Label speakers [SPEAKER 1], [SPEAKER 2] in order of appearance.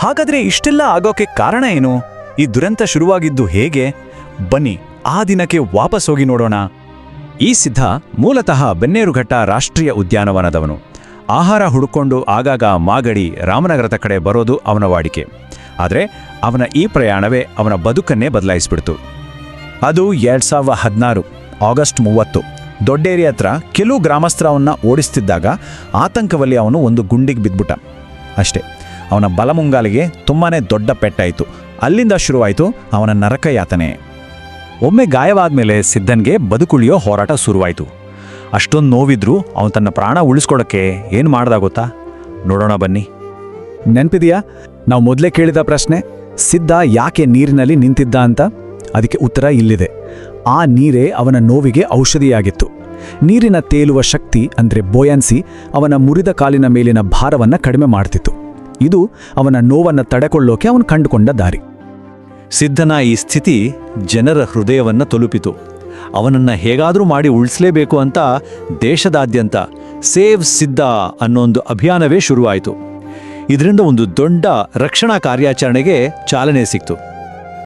[SPEAKER 1] ಹಾಗಾದ್ರೆ ಇಷ್ಟೆಲ್ಲ ಆಗೋಕೆ ಕಾರಣ ಏನು? ಈ ದುರಂತ ಶುರುವಾಗಿದ್ದು ಹೇಗೆ? ಬನ್ನಿ ಆ ದಿನಕ್ಕೆ ವಾಪಸ್ ಹೋಗಿ ನೋಡೋಣ. ಈ ಸಿದ್ಧ ಮೂಲತಃ ಬೆನ್ನೇರುಘಟ್ಟ ರಾಷ್ಟ್ರೀಯ ಉದ್ಯಾನವನದವನು. ಆಹಾರ ಹುಡುಕೊಂಡು ಆಗಾಗ ಮಾಗಡಿ ರಾಮನಗರದ ಕಡೆ ಬರೋದು ಅವನ ವಾಡಿಕೆ. ಆದರೆ ಅವನ ಈ ಪ್ರಯಾಣವೇ ಅವನ ಬದುಕನ್ನೇ ಬದಲಾಯಿಸ್ಬಿಡ್ತು. ಅದು 2016 ಆಗಸ್ಟ್ 30 ದೊಡ್ಡೇರಿ ಹತ್ರ ಕೆಲವು ಗ್ರಾಮಸ್ಥರ ಅವನ್ನ ಓಡಿಸ್ತಿದ್ದಾಗ ಆತಂಕವಲ್ಲಿ ಅವನು ಒಂದು ಗುಂಡಿಗೆ ಬಿದ್ಬಿಟ್ಟ. ಅಷ್ಟೇ, ಅವನ ಬಲಮುಂಗಾಲಿಗೆ ತುಂಬಾನೇ ದೊಡ್ಡ ಪೆಟ್ಟಾಯಿತು. ಅಲ್ಲಿಂದ ಶುರುವಾಯಿತು ಅವನ ನರಕ ಯಾತನೆ. ಒಮ್ಮೆ ಗಾಯವಾದ್ಮೇಲೆ ಸಿದ್ಧನ್ಗೆ ಬದುಕುಳಿಯೋ ಹೋರಾಟ ಶುರುವಾಯಿತು. ಅಷ್ಟೊಂದು ನೋವಿದ್ರೂ ಅವನು ತನ್ನ ಪ್ರಾಣ ಉಳಿಸ್ಕೊಡಕ್ಕೆ ಏನು ಮಾಡ್ದ ಗೊತ್ತಾ? ನೋಡೋಣ ಬನ್ನಿ. ನೆನ್ಪಿದೆಯಾ ನಾವು ಮೊದಲೇ ಕೇಳಿದ ಪ್ರಶ್ನೆ, ಸಿದ್ಧ ಯಾಕೆ ನೀರಿನಲ್ಲಿ ನಿಂತಿದ್ದ ಅಂತ? ಅದಕ್ಕೆ ಉತ್ತರ ಇಲ್ಲಿದೆ. ಆ ನೀರೇ ಅವನ ನೋವಿಗೆ ಔಷಧಿಯಾಗಿತ್ತು. ನೀರಿನ ತೇಲುವ ಶಕ್ತಿ ಅಂದರೆ ಬೋಯನ್ಸಿ ಅವನ ಮುರಿದ ಕಾಲಿನ ಮೇಲಿನ ಭಾರವನ್ನು ಕಡಿಮೆ ಮಾಡ್ತಿತ್ತು. ಇದು ಅವನ ನೋವನ್ನು ತಡೆಕೊಳ್ಳೋಕೆ ಅವನು ಕಂಡುಕೊಂಡ ದಾರಿ. ಸಿದ್ಧನ ಈ ಸ್ಥಿತಿ ಜನರ ಹೃದಯವನ್ನು ತಲುಪಿತು. ಅವನನ್ನು ಹೇಗಾದರೂ ಮಾಡಿ ಉಳಿಸಲೇಬೇಕು ಅಂತ ದೇಶದಾದ್ಯಂತ ಸೇವ್ ಸಿದ್ಧ ಅನ್ನೊಂದು ಅಭಿಯಾನವೇ ಶುರುವಾಯಿತು. ಇದರಿಂದ ಒಂದು ದೊಡ್ಡ ರಕ್ಷಣಾ ಕಾರ್ಯಾಚರಣೆಗೆ ಚಾಲನೆ ಸಿಕ್ತು.